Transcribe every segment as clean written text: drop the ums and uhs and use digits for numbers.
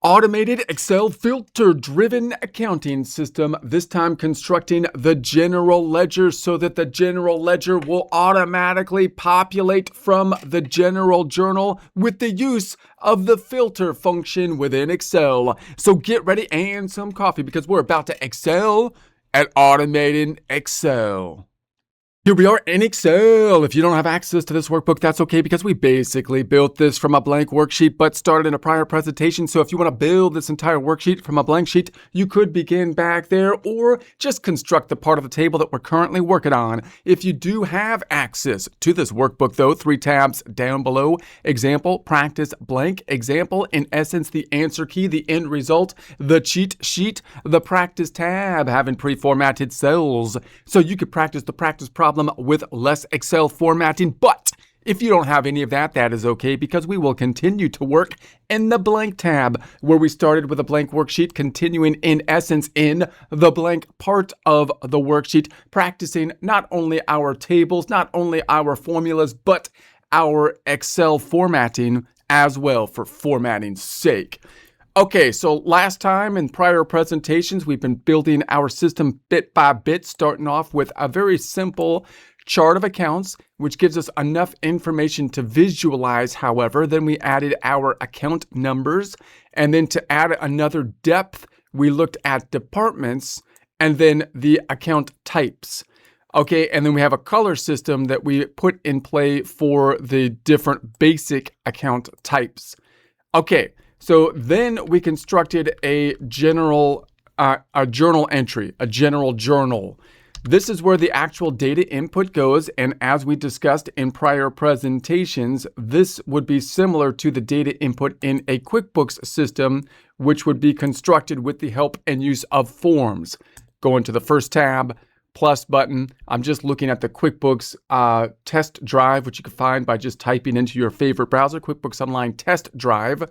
Automated Excel filter-driven accounting system, this time constructing the general ledger so that the general ledger will automatically populate from the general journal with the use of the filter function within Excel. So get ready and some coffee because we're about to excel at automating Excel. Here we are in Excel. If you don't have access to this workbook, that's okay because we basically built this from a blank worksheet but started in a prior presentation. So if you want to build this entire worksheet from a blank sheet, you could begin back there or just construct the part of the table that we're currently working on. If you do have access to this workbook though, 3 tabs down below, example, practice, blank, example, in essence, the answer key, the end result, the cheat sheet, the practice tab, having pre-formatted cells. So you could practice the practice problem with less Excel formatting, but if you don't have any of that, that is okay because we will continue to work in the blank tab where we started with a blank worksheet, continuing in essence in the blank part of the worksheet, practicing not only our tables, not only our formulas, but our Excel formatting as well for formatting's sake. Okay, so last time in prior presentations, we've been building our system bit by bit, starting off with a very simple chart of accounts, which gives us enough information to visualize. However, then we added our account numbers, and then to add another depth, we looked at departments and then the account types. Okay, and then we have a color system that we put in play for the different basic account types. Okay. So then we constructed a general journal entry, a general journal. This is where the actual data input goes. And as we discussed in prior presentations, this would be similar to the data input in a QuickBooks system, which would be constructed with the help and use of forms. Go into the first tab, plus button. I'm just looking at the QuickBooks test drive, which you can find by just typing into your favorite browser, QuickBooks Online Test Drive.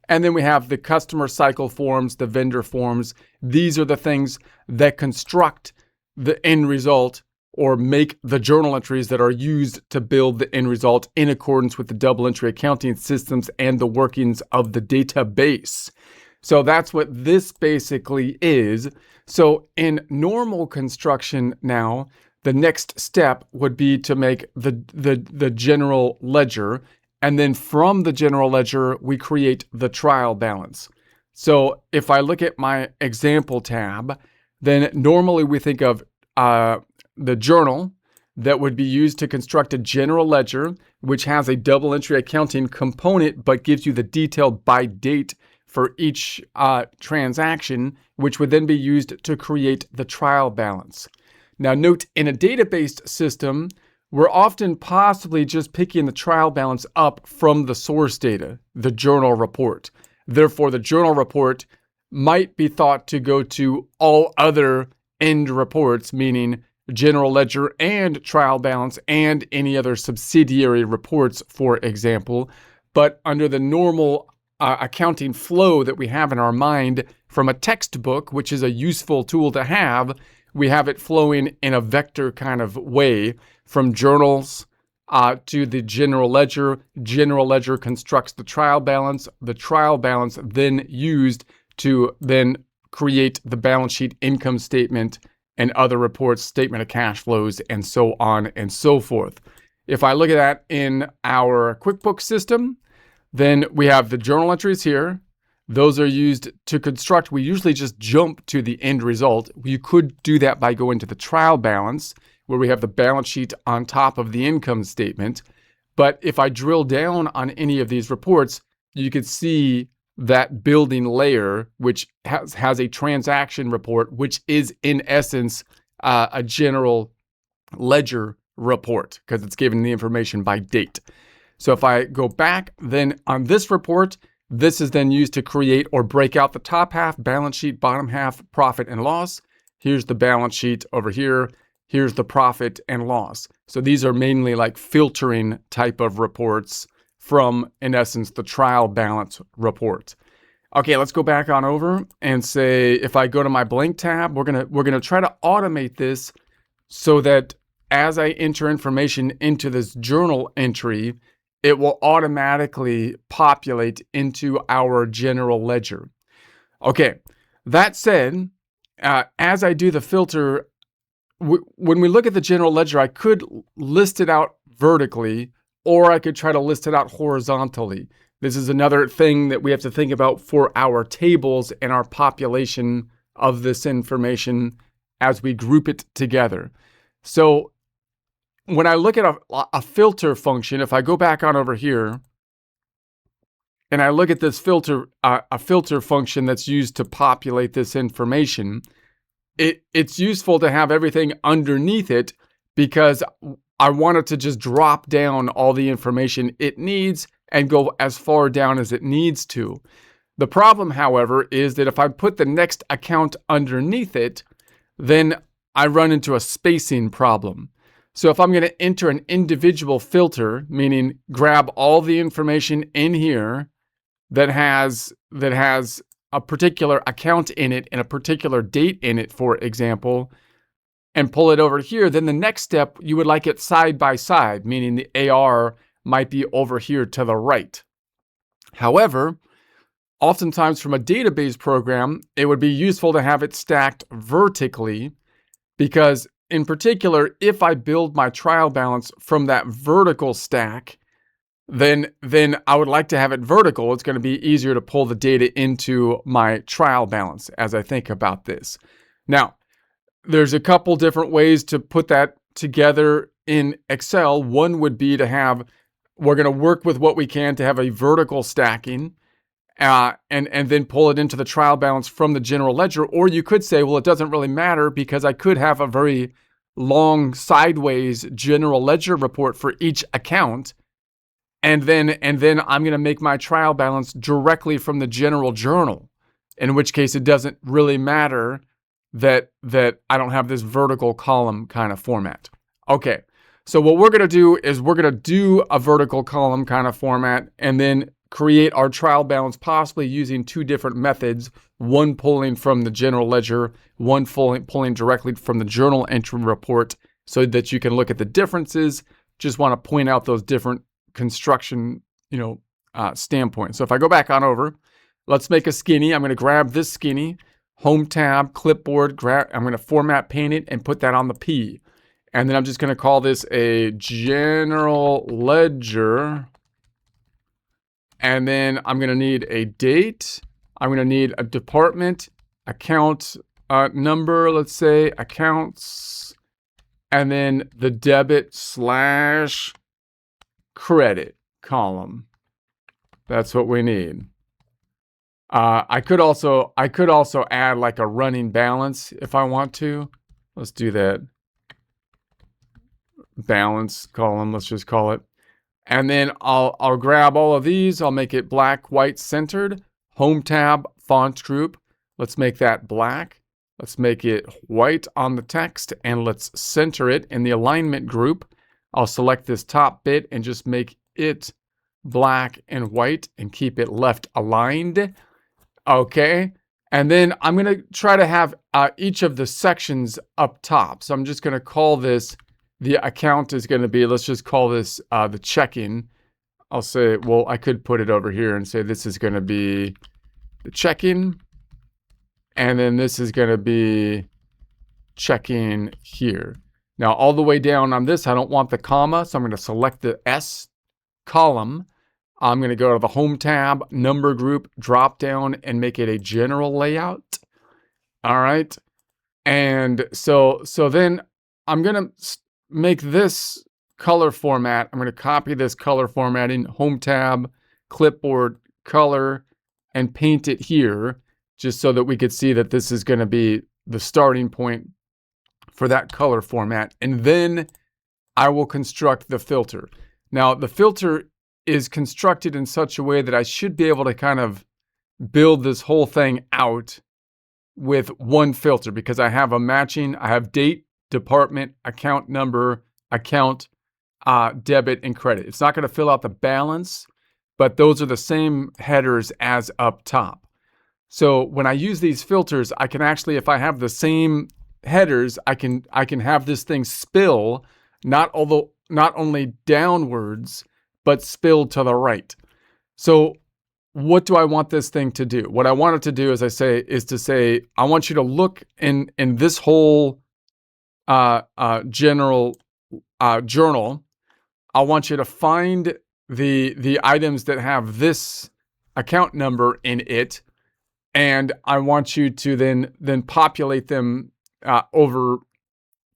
And then we have the customer cycle forms, the vendor forms. These are the things that construct the end result or make the journal entries that are used to build the end result in accordance with the double entry accounting systems and the workings of the database. So that's what this basically is. So in normal construction now, the next step would be to make the general ledger. And then from the general ledger, we create the trial balance. So if I look at my example tab, then normally we think of the journal that would be used to construct a general ledger, which has a double entry accounting component, but gives you the detail by date for each transaction, which would then be used to create the trial balance. Now note, in a database system, we're often possibly just picking the trial balance up from the source data, the journal report. Therefore, the journal report might be thought to go to all other end reports, meaning general ledger and trial balance and any other subsidiary reports, for example. But under the normal accounting flow that we have in our mind from a textbook, which is a useful tool to have, we have it flowing in a vector kind of way from journals to the general ledger. General ledger constructs the trial balance then used to then create the balance sheet, income statement, and other reports, statement of cash flows, and so on and so forth. If I look at that in our QuickBooks system, then we have the journal entries here. Those are used to construct. We usually just jump to the end result. You could do that by going to the trial balance, where we have the balance sheet on top of the income statement. But if I drill down on any of these reports, you could see that building layer, which has a transaction report, which is in essence a general ledger report because it's given the information by date. So if I go back, then on this report, this is then used to create or break out the top half, balance sheet, bottom half, profit and loss. Here's the balance sheet over here. Here's the profit and loss. So these are mainly like filtering type of reports from, in essence, the trial balance report. Okay, let's go back on over and say, if I go to my blank tab, we're gonna try to automate this so that as I enter information into this journal entry, it will automatically populate into our general ledger. Okay, that said, as I do the filter, when we look at the general ledger, I could list it out vertically, or I could try to list it out horizontally. This is another thing that we have to think about for our tables and our population of this information as we group it together. So when I look at a filter function, if I go back on over here, and I look at this filter, a filter function that's used to populate this information, it's useful to have everything underneath it because I want it to just drop down all the information it needs and go as far down as it needs to. The problem, however, is that if I put the next account underneath it, then I run into a spacing problem. So if I'm going to enter an individual filter, meaning grab all the information in here that has a particular account in it and a particular date in it, for example, and pull it over here, then the next step, you would like it side by side, meaning the AR might be over here to the right. However, oftentimes from a database program, it would be useful to have it stacked vertically because, in particular, if I build my trial balance from that vertical stack, then I would like to have it vertical. It's going to be easier to pull the data into my trial balance as I think about this. Now, there's a couple different ways to put that together in Excel. One would be to have, we're going to work with what we can to have a vertical stacking and then pull it into the trial balance from the general ledger. Or you could say, well, it doesn't really matter because I could have a very long sideways general ledger report for each account. And then I'm going to make my trial balance directly from the general journal, in which case it doesn't really matter that I don't have this vertical column kind of format. Okay, so what we're going to do is we're going to do a vertical column kind of format and then create our trial balance possibly using two different methods, one pulling from the general ledger, one pulling directly from the journal entry report so that you can look at the differences. Just want to point out those different construction, standpoint. So if I go back on over, let's make a skinny. I'm going to grab this skinny, home tab, clipboard, I'm going to format paint it and put that on the P. And then I'm just going to call this a general ledger. And then I'm going to need a date. I'm going to need a department, account number, let's say accounts, and then the debit/credit column. That's what we need. I could also add like a running balance if I want to. Let's do that. Balance column, let's just call it. And then I'll grab all of these. I'll make it black, white, centered. Home tab, font group. Let's make that black. Let's make it white on the text and let's center it in the alignment group. I'll select this top bit and just make it black and white and keep it left aligned. Okay. And then I'm going to try to have each of the sections up top. So I'm just going to call this, the account is going to be, let's just call this the check-in. I'll say, well, I could put it over here and say this is going to be the check-in. And then this is going to be check-in here. Now, all the way down on this, I don't want the comma, so I'm going to select the S column. I'm going to go to the Home tab, Number Group, drop down, and make it a general layout. All right. And so then I'm going to make this color format. I'm going to copy this color formatting, Home tab, Clipboard, Color, and paint it here, just so that we could see that this is going to be the starting point for that color format. And then I will construct the filter. Now, the filter is constructed in such a way that I should be able to kind of build this whole thing out with one filter because I have a matching, I have date, department, account number, account, debit, and credit. It's not going to fill out the balance, but those are the same headers as up top. So when I use these filters, I can actually, if I have the same headers, I can have this thing spill, not only downwards, but spill to the right. So what do I want this thing to do? What I want it to do, as I say, is to say, I want you to look in this whole general journal. I want you to find the items that have this account number in it, and I want you to then populate them over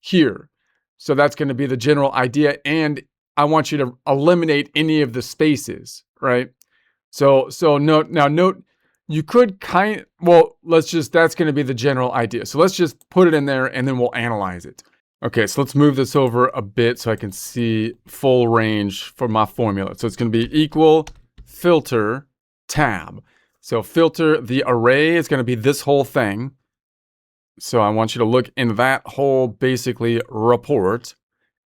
here. So that's going to be the general idea, and I want you to eliminate any of the spaces, right? So note, you could that's going to be the general idea. So let's just put it in there and then we'll analyze it. Okay, so let's move this over a bit so I can see full range for my formula. So it's going to be equal filter tab. So filter the array is going to be this whole thing. So I want you to look in that whole basically report.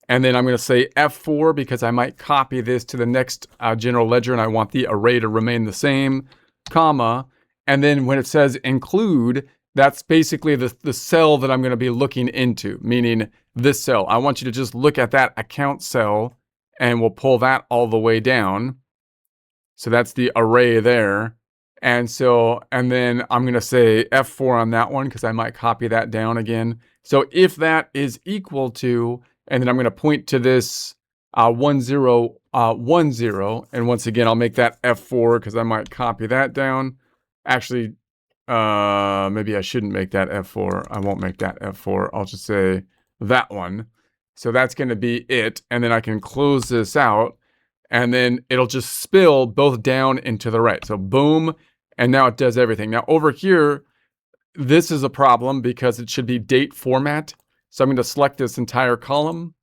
And then I'm going to say F4 because I might copy this to the next general ledger and I want the array to remain the same, comma. And then when it says include, that's basically the cell that I'm going to be looking into, meaning this cell. I want you to just look at that account cell and we'll pull that all the way down. So that's the array there. And then I'm going to say F4 on that one because I might copy that down again. So if that is equal to, and then I'm going to point to this 1, 0, 1, 0. And once again, I'll make that F4 because I might copy that down. Actually, maybe I shouldn't make that F4. I won't make that F4. I'll just say that one. So that's going to be it. And then I can close this out. And then it'll just spill both down and to the right. So boom. And now it does everything. Now over here, this is a problem because it should be date format. So I'm going to select this entire column,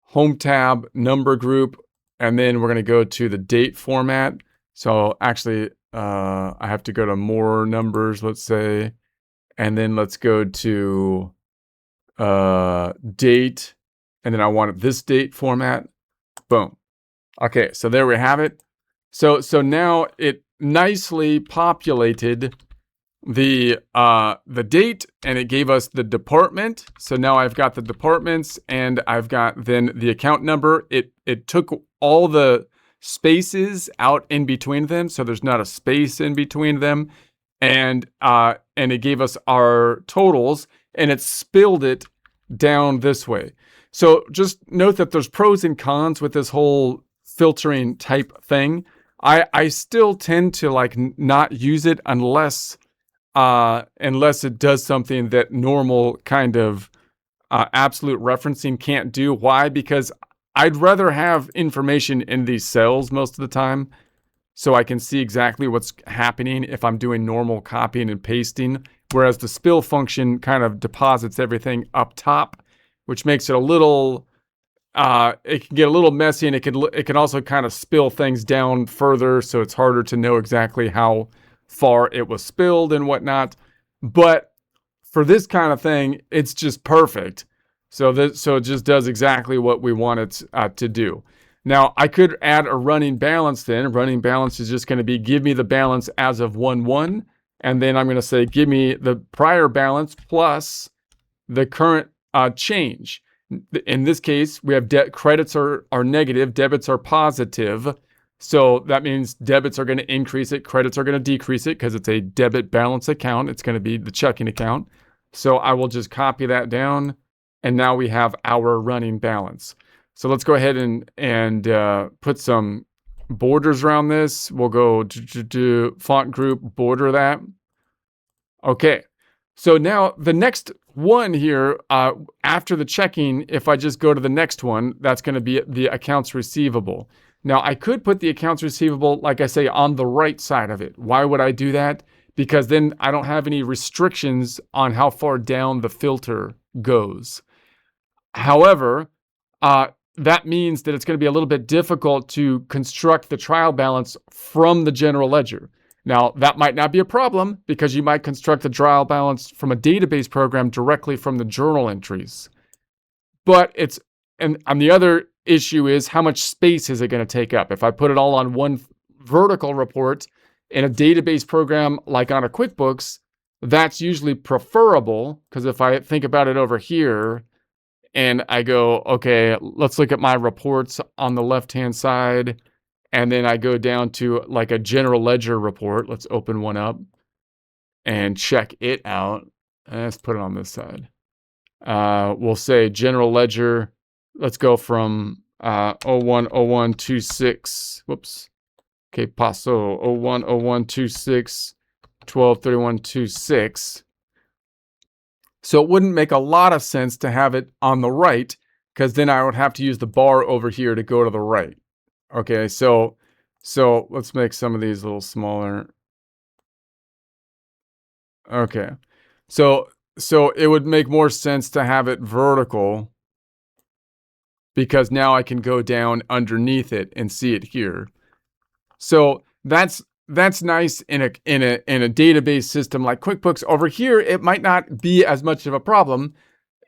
home tab, number group, and then we're going to go to the date format. So actually, I have to go to more numbers, let's say, and then let's go to date, and then I want this date format. Boom. Okay, so there we have it. So now it nicely populated the date, and it gave us the department. So now I've got the departments and I've got then the account number. It took all the spaces out in between them, so there's not a space in between them, and it gave us our totals, and it spilled it down this way. So just note that there's pros and cons with this whole filtering type thing. I still tend to like not use it unless it does something that normal kind of absolute referencing can't do. Why? Because I'd rather have information in these cells most of the time so I can see exactly what's happening if I'm doing normal copying and pasting, whereas the spill function kind of deposits everything up top, which makes it a little, it can get a little messy, and it can also kind of spill things down further, so it's harder to know exactly how far it was spilled and whatnot. But for this kind of thing, it's just perfect. So it just does exactly what we want it to do. Now, I could add a running balance then. Running balance is just going to be give me the balance as of 1/1, and then I'm going to say give me the prior balance plus the current change. In this case, we have credits are negative, debits are positive. So that means debits are going to increase it, credits are going to decrease it because it's a debit balance account. It's going to be the checking account. So I will just copy that down, and now we have our running balance. So let's go ahead and put some borders around this. We'll go to font group, border that. Okay, so now the next one here, after the checking, if I just go to the next one, that's going to be the accounts receivable. Now, I could put the accounts receivable, like I say, on the right side of it. Why would I do that? Because then I don't have any restrictions on how far down the filter goes. However, that means that it's going to be a little bit difficult to construct the trial balance from the general ledger. Now, that might not be a problem because you might construct the trial balance from a database program directly from the journal entries. But and the other issue is how much space is it going to take up? If I put it all on one vertical report in a database program like on a QuickBooks, that's usually preferable, because if I think about it over here and I go, okay, let's look at my reports on the left-hand side, And then I go down to like a general ledger report. Let's open one up and check it out. Let's put it on this side. We'll say general ledger. Let's go from 010126. Whoops. Que paso? 010126 123126. So it wouldn't make a lot of sense to have it on the right, because then I would have to use the bar over here to go to the right. Okay, so let's make some of these a little smaller. Okay, so it would make more sense to have it vertical, because now I can go down underneath it and see it here. So that's nice in a database system like QuickBooks. Over here, it might not be as much of a problem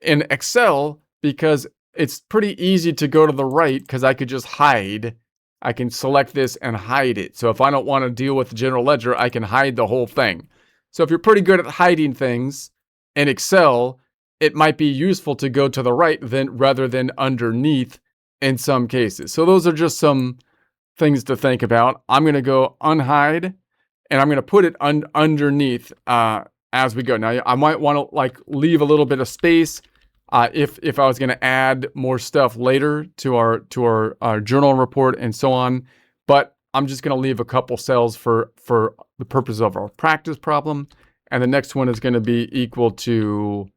in Excel, because it's pretty easy to go to the right, because I could just hide. I can select this and hide it. So if I don't want to deal with the general ledger, I can hide the whole thing. So if you're pretty good at hiding things in Excel, it might be useful to go to the right rather than underneath in some cases. So those are just some things to think about. I'm going to go unhide, and I'm going to put it underneath as we go. Now, I might want to like leave a little bit of space if I was going to add more stuff later to our journal report and so on. But I'm just going to leave a couple cells for the purpose of our practice problem. And the next one is going to be equal to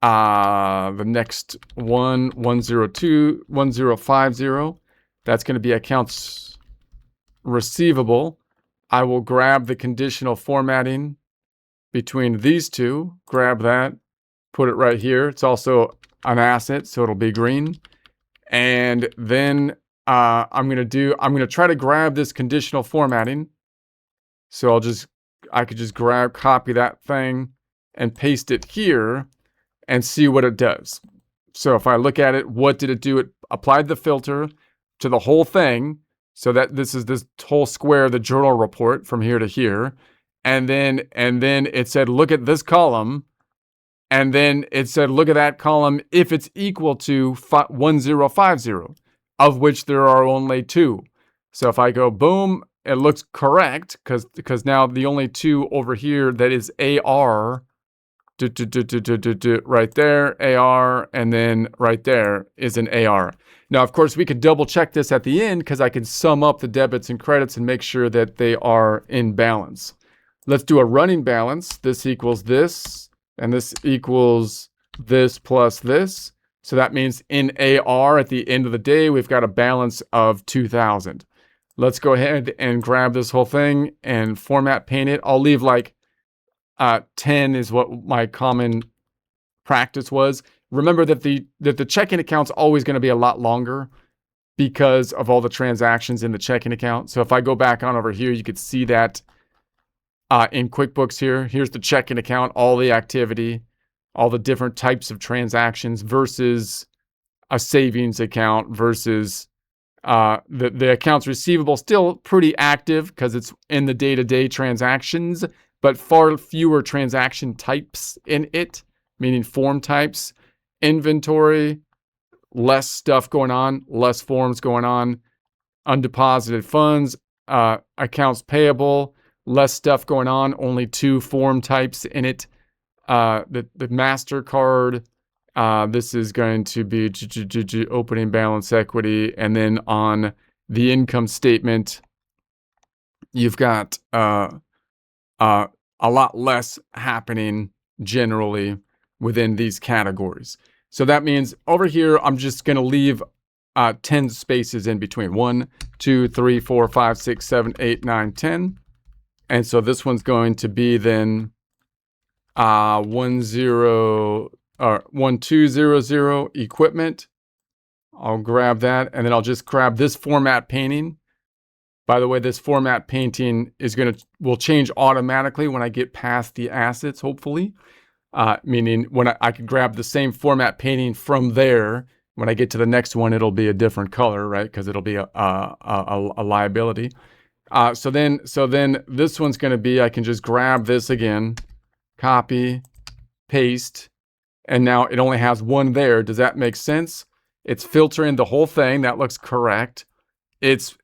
the next one, 102, 1050. That's going to be accounts receivable. I will grab the conditional formatting between these two, grab that, put it right here. It's also an asset, so it'll be green. And then I'm going to try to grab this conditional formatting. So I could just copy that thing and paste it here and see what it does. So if I look at it, what did it do? It applied the filter to the whole thing, so that this is this whole square, the journal report from here to here. And then it said, look at this column. And then it said, look at that column if it's equal to 1050, of which there are only 2. So if I go boom, it looks correct, because now the only 2 over here, that is AR, right there, AR, and then right there is an AR. Now, of course, we could double check this at the end, because I can sum up the debits and credits and make sure that they are in balance. Let's do a running balance. This equals this, and this equals this plus this. So that means in AR at the end of the day, we've got a balance of 2,000. Let's go ahead and grab this whole thing and format paint it. I'll leave like 10 is what my common practice was. Remember that the checking account's always going to be a lot longer because of all the transactions in the checking account. So if I go back on over here, you could see that in QuickBooks here. Here's the checking account, all the activity, all the different types of transactions versus a savings account versus the accounts receivable. Still pretty active because it's in the day-to-day transactions, but far fewer transaction types in it, meaning form types. Inventory, less stuff going on, less forms going on. Undeposited funds, accounts payable, less stuff going on, only 2 form types in it. The MasterCard, this is going to be opening balance equity. And then on the income statement, you've got a lot less happening generally within these categories. So that means over here, I'm just going to leave 10 spaces in between. 1, 2, 3, 4, 5, 6, 7, 8, 9, 10. And so this one's going to be then 1200 equipment. I'll grab that, and then I'll just grab this format painting. By the way, this format painting will change automatically when I get past the assets, hopefully. Meaning when I could grab the same format painting from there. When I get to the next one, it'll be a different color, right? Because it'll be a liability. So then this one's going to be, I can just grab this again, copy, paste, and now it only has one there. Does that make sense? It's filtering the whole thing. That looks correct. it's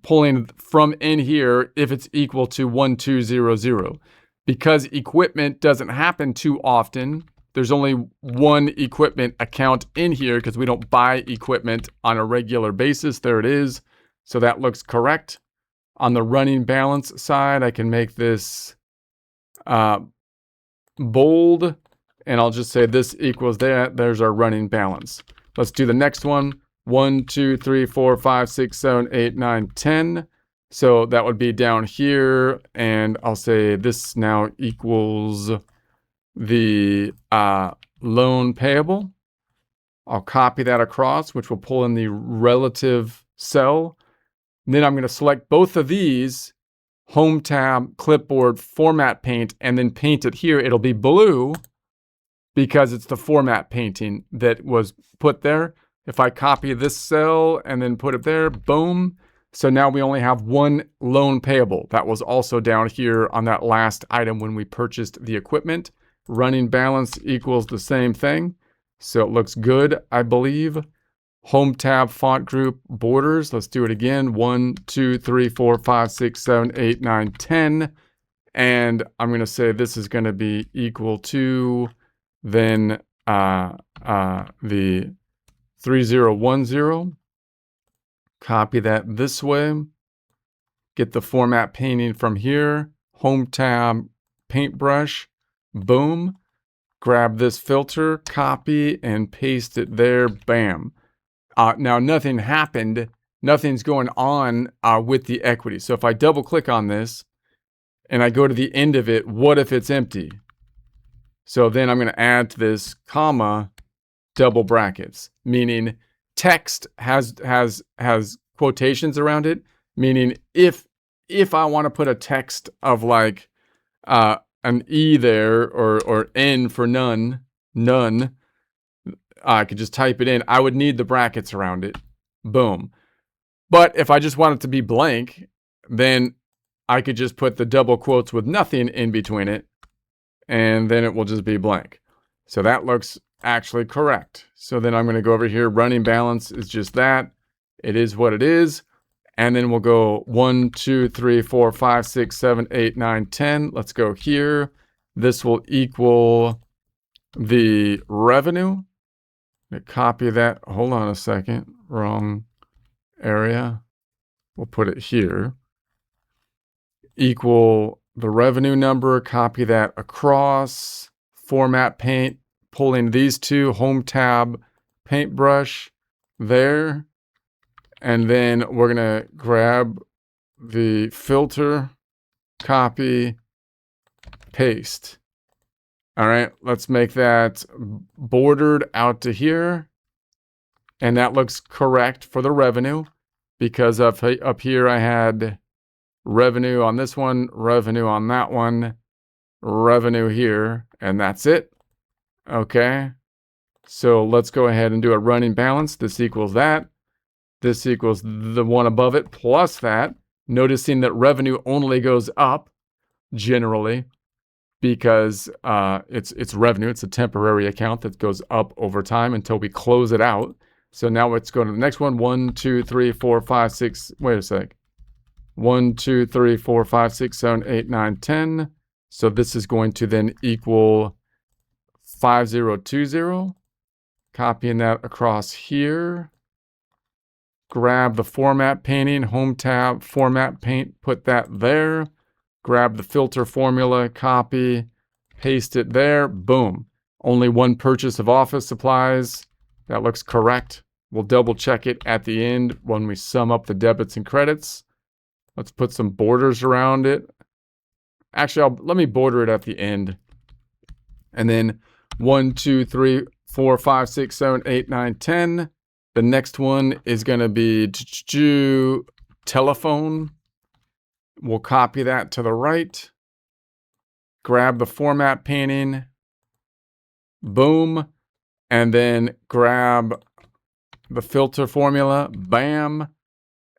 pulling from in here if it's equal to 1200. Because equipment doesn't happen too often, there's only one equipment account in here because we don't buy equipment on a regular basis. There it is. So that looks correct. On the running balance side, I can make this bold, and I'll just say this equals that. There's our running balance. Let's do the next one. 1, 2, 3, 4, 5, 6, 7, 8, 9, 10. So that would be down here, and I'll say this now equals the loan payable. I'll copy that across, which will pull in the relative cell. And then I'm going to select both of these, Home tab, Clipboard, Format Paint, and then paint it here. It'll be blue because it's the format painting that was put there. If I copy this cell and then put it there, boom. So now we only have one loan payable. That was also down here on that last item when we purchased the equipment. Running balance equals the same thing. So it looks good, I believe. Home tab, font group, borders. Let's do it again. 1, 2, 3, 4, 5, 6, 7, 8, 9, 10. And I'm going to say this is going to be equal to then the 3010. Copy that this way. Get the format painting from here. Home tab, paintbrush. Boom. Grab this filter, copy, and paste it there. Bam. Now, nothing happened. Nothing's going on with the equity. So if I double click on this and I go to the end of it, what if it's empty? So then I'm going to add to this comma, double brackets, meaning text has quotations around it, meaning if I want to put a text of like an E there or N for none, I could just type it in. I would need the brackets around it. Boom. But if I just want it to be blank, then I could just put the double quotes with nothing in between it, and then it will just be blank. So that looks actually correct. So then I'm going to go over here. Running balance is just that. It is what it is. And then we'll go 1, 2, 3, 4, 5, 6, 7, 8, 9, 10. Let's go here. This will equal the revenue. Copy that. Hold on a second. Wrong area. We'll put it here. Equal the revenue number. Copy that across. Format paint. Pulling these two. Home tab, paintbrush there. And then we're going to grab the filter, copy, paste. All right, let's make that bordered out to here. And that looks correct for the revenue because up here I had revenue on this one, revenue on that one, revenue here, and that's it. Okay, so let's go ahead and do a running balance. This equals that. This equals the one above it plus that. Noticing that revenue only goes up generally because it's revenue. It's a temporary account that goes up over time until we close it out. So now let's go to the next one. 1, 2, 3, 4, 5, 6. Wait a sec. 1, 2, 3, 4, 5, 6, 7, 8, 9, 10. So this is going to then equal 5020. Copying that across here. Grab the format painting, home tab, format paint, put that there. Grab the filter formula, copy, paste it there. Boom. Only one purchase of office supplies. That looks correct. We'll double check it at the end when we sum up the debits and credits. Let's put some borders around it. Actually, let me border it at the end. And then 1, 2, 3, 4, 5, 6, 7, 8, 9, 10. The next one is going to be telephone. We'll copy that to the right. Grab the format painting. Boom. And then grab the filter formula. Bam.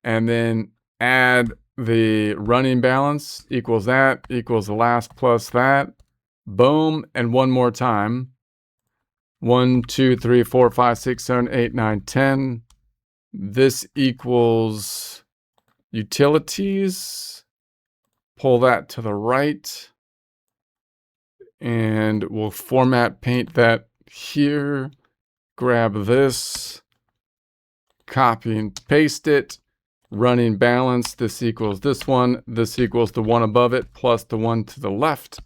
And then add the running balance equals that equals the last plus that. Boom. And one more time. 1, 2, 3, 4, 5, 6, 7, 8, 9, 10. This equals utilities. Pull that to the right. And we'll format paint that here. Grab this. Copy and paste it. Running balance. This equals this one. This equals the one above it plus the one to the left.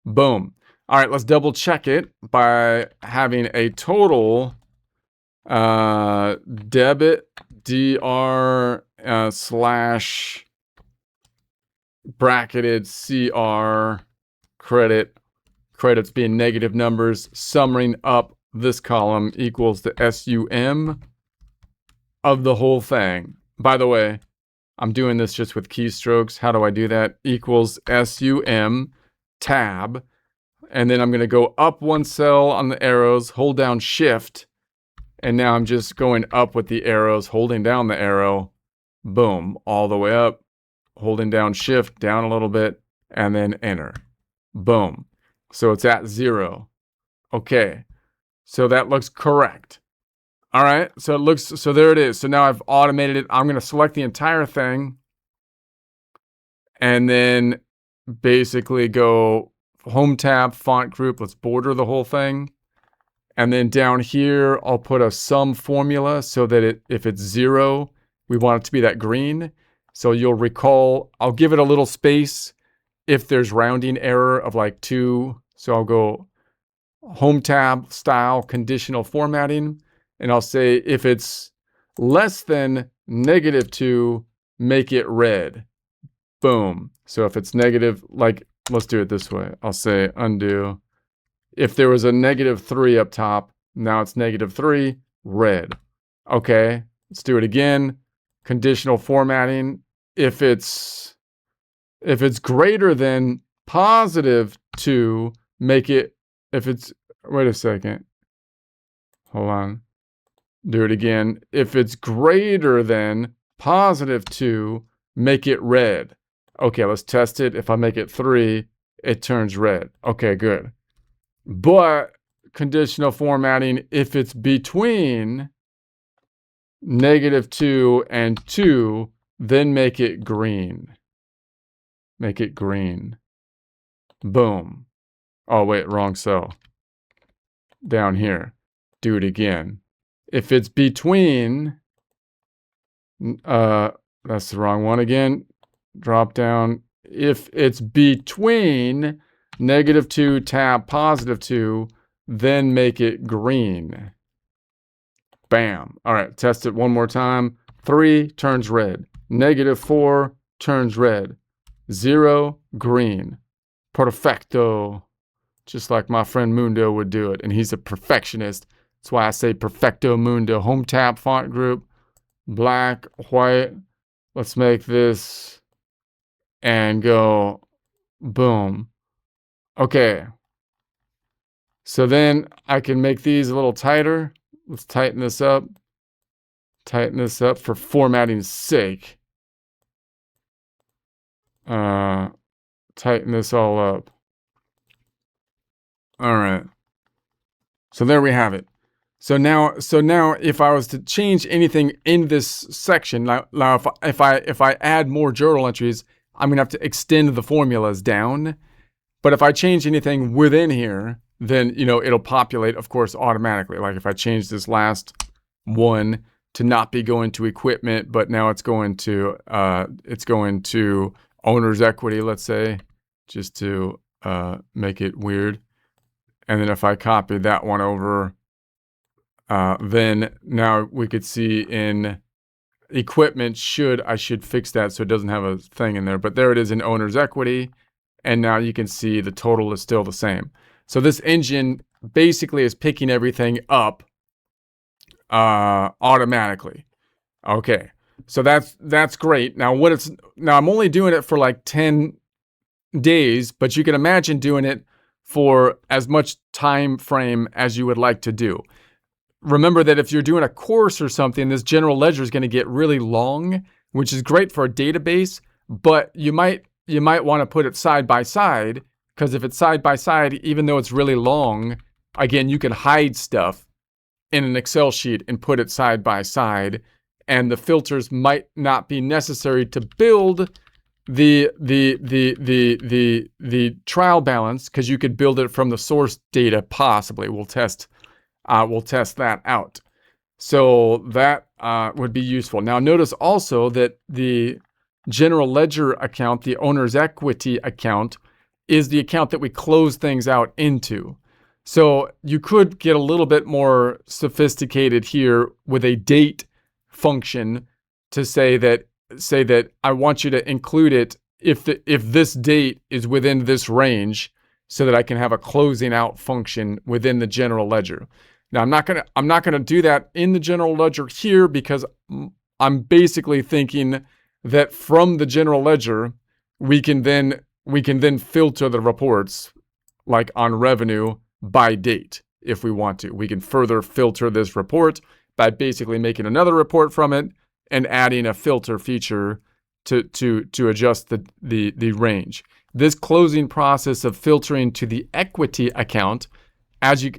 Boom. All right, let's double check it by having a total debit dr slash bracketed cr credits being negative numbers, summing up this column equals the sum of the whole thing. By the way, I'm doing this just with keystrokes. How do I do that? Equals sum tab. And then I'm going to go up one cell on the arrows, hold down shift. And now I'm just going up with the arrows, holding down the arrow. Boom, all the way up, holding down shift, down a little bit, and then enter. Boom. So it's at 0. Okay. So that looks correct. All right. So it looks, so there it is. So now I've automated it. I'm going to select the entire thing and then basically go home tab, font group. Let's border the whole thing. And then down here, I'll put a sum formula so that if it's 0, we want it to be that green. So you'll recall, I'll give it a little space if there's rounding error of like 2. So I'll go home tab, style, conditional formatting. And I'll say if it's less than -2, make it red. Boom. So if it's negative, like, let's do it this way. I'll say undo. If there was a -3 up top, now it's -3, red. Okay, let's do it again. Conditional formatting. If it's greater than +2, make it, if it's, wait a second. Hold on. Do it again. If it's greater than +2, make it red. Okay, let's test it. If I make it 3, it turns red. Okay, good. But conditional formatting, if it's between -2 and 2, then make it green. Make it green. Boom. Oh, wait, wrong cell. Down here. Do it again. If it's between, that's the wrong one again. Drop down. If it's between -2 tab +2, then make it green. Bam. All right, test it one more time. 3 turns red. -4 turns red. 0, green. Perfecto. Just like my friend Mundo would do it. And he's a perfectionist. That's why I say Perfecto Mundo. Home tab font group. Black, white. Let's make this and go boom. Okay. So then I can make these a little tighter. Let's tighten this up. Tighten this up for formatting's sake. Tighten this all up. All right. So there we have it. So now if I was to change anything in this section, now if I add more journal entries, I'm going to have to extend the formulas down. But if I change anything within here, then, you know, it'll populate, of course, automatically. Like if I change this last one to not be going to equipment, but now it's going to owner's equity, let's say, just to make it weird. And then if I copy that one over, then now we could see in equipment, I should fix that so it doesn't have a thing in there. But there it is in owner's equity. And now you can see the total is still the same. So this engine basically is picking everything up automatically. Okay, so that's great. Now I'm only doing it for like 10 days, but you can imagine doing it for as much time frame as you would like to do. Remember that if you're doing a course or something, this general ledger is going to get really long, which is great for a database, but you might want to put it side by side, because if it's side by side, even though it's really long, again, you can hide stuff in an Excel sheet and put it side by side, and the filters might not be necessary to build the trial balance, because you could build it from the source data possibly. We'll test that out. So that would be useful. Now notice also that the general ledger account, the owner's equity account, is the account that we close things out into. So you could get a little bit more sophisticated here with a date function to say that I want you to include it if this date is within this range, so that I can have a closing out function within the general ledger. Now I'm not gonna do that in the general ledger here, because I'm basically thinking that from the general ledger we can then filter the reports, like on revenue, by date if we want to. We can further filter this report by basically making another report from it and adding a filter feature to adjust the range. This closing process of filtering to the equity account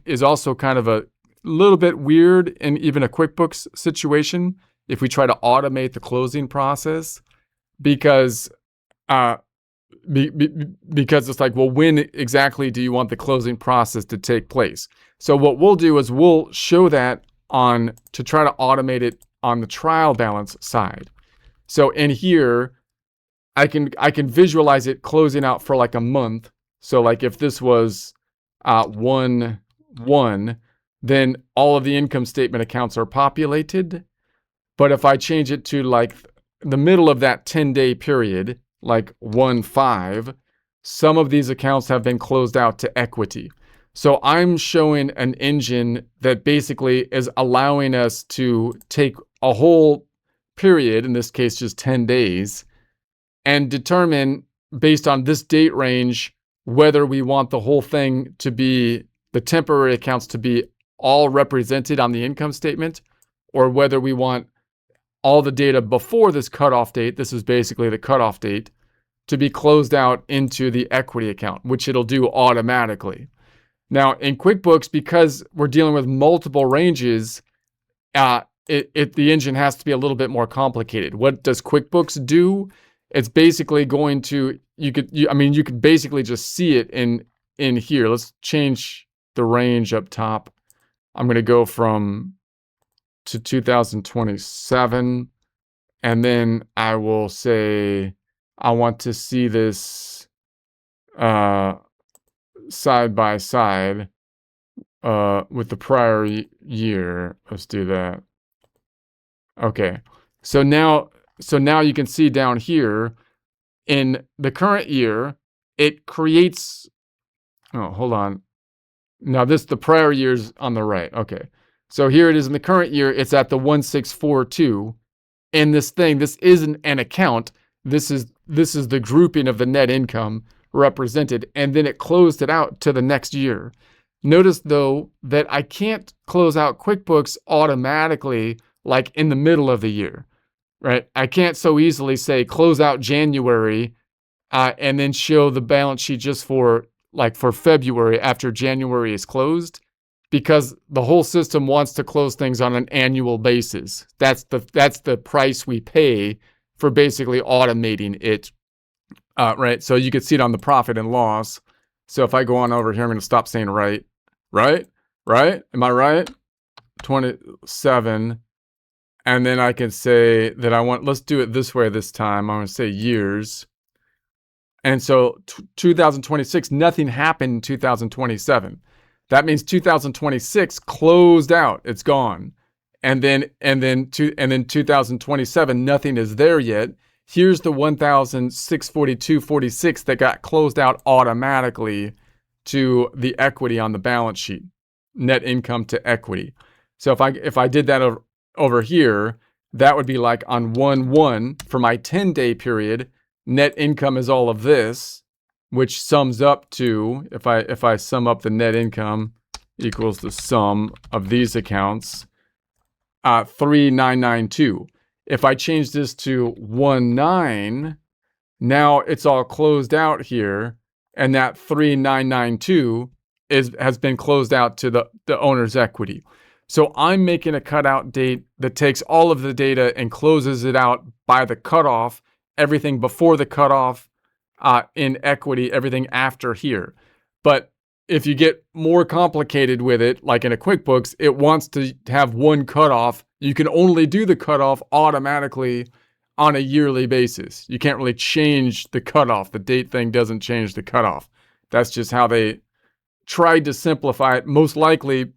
is also kind of a little bit weird in even a QuickBooks situation if we try to automate the closing process, because it's like, well, when exactly do you want the closing process to take place? So what we'll do is we'll show that to try to automate it on the trial balance side. So in here, I can visualize it closing out for like a month. So like if this was 1/1, then all of the income statement accounts are populated. But if I change it to like the middle of that 10-day period, like 1/5, some of these accounts have been closed out to equity. So I'm showing an engine that basically is allowing us to take a whole period, in this case just 10 days, and determine based on this date range whether we want the whole thing to be, the temporary accounts to be all represented on the income statement, or whether we want all the data before this cutoff date, this is basically the cutoff date, to be closed out into the equity account, which it'll do automatically. Now in QuickBooks, because we're dealing with multiple ranges, the engine has to be a little bit more complicated. What does QuickBooks do? It's basically going to, you could basically just see it in here. Let's change the range up top. I'm going to go to 2027, and then I will say I want to see this side by side with the prior year. Let's do that. Okay, so now you can see down here in the current year, it creates, oh, hold on. Now the prior year's on the right. Okay. So here it is in the current year, it's at the 1642. And this isn't an account. This is the grouping of the net income represented, and then it closed it out to the next year. Notice though that I can't close out QuickBooks automatically like in the middle of the year, right? I can't so easily say close out January and then show the balance sheet just for February after January is closed, because the whole system wants to close things on an annual basis. That's the price we pay for basically automating it, right? So you can see it on the profit and loss. So if I go on over here, I'm going to stop saying right? Am I right? 27. And then I can say that let's do it this way this time. I'm going to say years. And so 2026, nothing happened in 2027. That means 2026 closed out. It's gone. And then 2027, nothing is there yet. Here's the 1,642.46 that got closed out automatically to the equity on the balance sheet, net income to equity. So if I did that over here, that would be like on 1/1 for my 10-day period. Net income is all of this, which sums up to, if I sum up the net income, equals the sum of these accounts, 3,992. If I change this to 1/9, now it's all closed out here, and that 3,992 has been closed out to the owner's equity. So I'm making a cutout date that takes all of the data and closes it out by the cutoff, everything before the cutoff in equity, everything after here. But if you get more complicated with it, like in a QuickBooks, it wants to have one cutoff. You can only do the cutoff automatically on a yearly basis. You can't really change the cutoff. The date thing doesn't change the cutoff. That's just how they tried to simplify it, most likely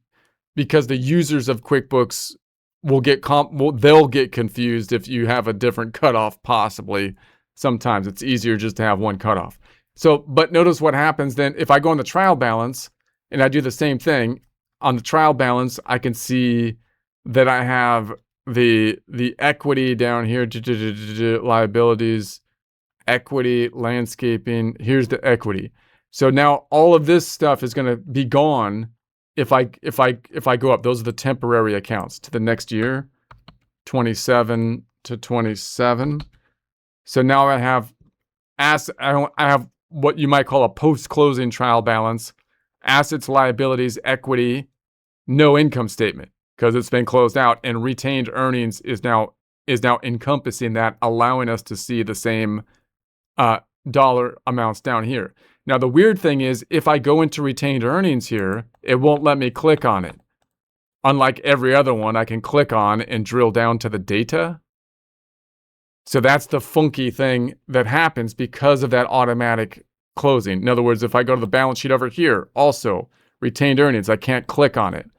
because the users of QuickBooks they'll get confused if you have a different cutoff, possibly. Sometimes it's easier just to have one cutoff. So, but notice what happens then if I go on the trial balance and I do the same thing. On the trial balance, I can see that I have the equity down here, liabilities, equity, landscaping. Here's the equity. So now all of this stuff is going to be gone if I go up. Those are the temporary accounts to the next year, 27 to 27. So now I have I have what you might call a post-closing trial balance, assets, liabilities, equity, no income statement because it's been closed out, and retained earnings is now encompassing that, allowing us to see the same dollar amounts down here. Now the weird thing is, if I go into retained earnings here, it won't let me click on it. Unlike every other one, I can click on and drill down to the data. So that's the funky thing that happens because of that automatic closing. In other words, if I go to the balance sheet over here, also retained earnings, I can't click on it.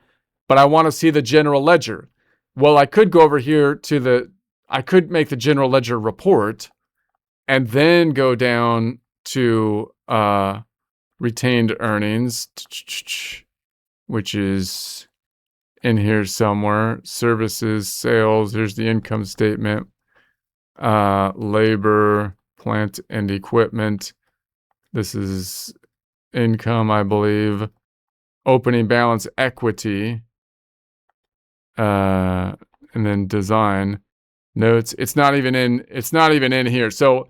But I want to see the general ledger. Well, I could go over here I could make the general ledger report and then go down to retained earnings, which is in here somewhere. Services, sales, here's the income statement. Labor, plant and equipment. This is income, I believe. Opening balance, equity. And then design, notes. It's not even in here. So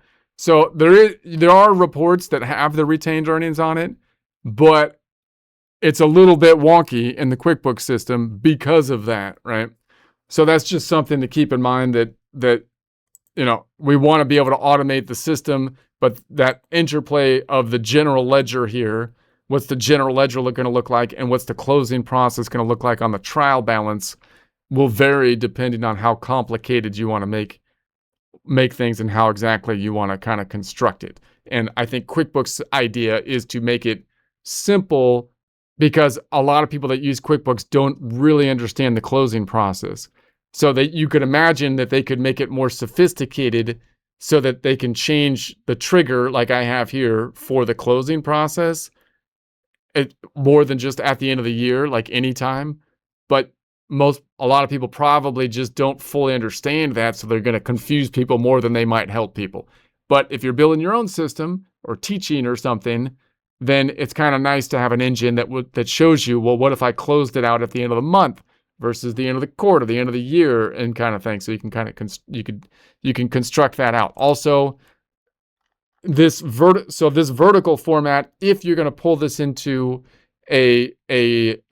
there are reports that have the retained earnings on it, but it's a little bit wonky in the QuickBooks system because of that, right? So that's just something to keep in mind that we want to be able to automate the system, but that interplay of the general ledger here, what's the general ledger going to look like, and what's the closing process going to look like on the trial balance will vary depending on how complicated you want to make things and how exactly you want to kind of construct it. And I think QuickBooks' idea is to make it simple because a lot of people that use QuickBooks don't really understand the closing process. So that you could imagine that they could make it more sophisticated so that they can change the trigger like I have here for the closing process more than just at the end of the year, like anytime. But a lot of people probably just don't fully understand that, so they're going to confuse people more than they might help people. But if you're building your own system or teaching or something, then it's kind of nice to have an engine that shows you, well, what if I closed it out at the end of the month versus the end of the quarter, the end of the year, and kind of thing. So you can kind of you can construct that out. Also, this vertical format, if you're going to pull this into a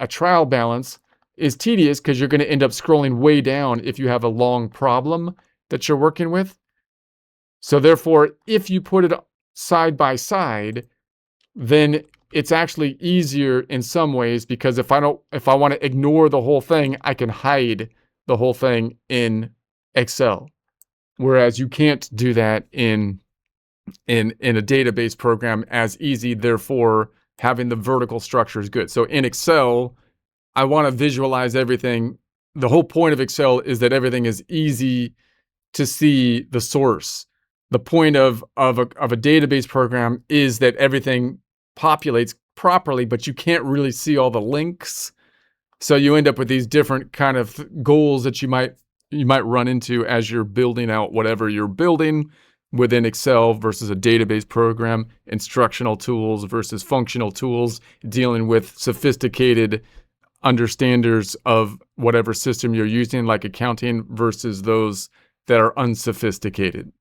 trial balance, is tedious because you're going to end up scrolling way down if you have a long problem that you're working with. So therefore, if you put it side by side, then it's actually easier in some ways because if I want to ignore the whole thing, I can hide the whole thing in Excel. Whereas you can't do that in a database program as easy. Therefore, having the vertical structure is good. So in Excel, I want to visualize everything. The whole point of Excel is that everything is easy to see the source. The point of a database program is that everything populates properly, but you can't really see all the links. So you end up with these different kind of goals that you might run into as you're building out whatever you're building within Excel versus a database program, instructional tools versus functional tools, dealing with sophisticated understanders of whatever system you're using, like accounting, versus those that are unsophisticated.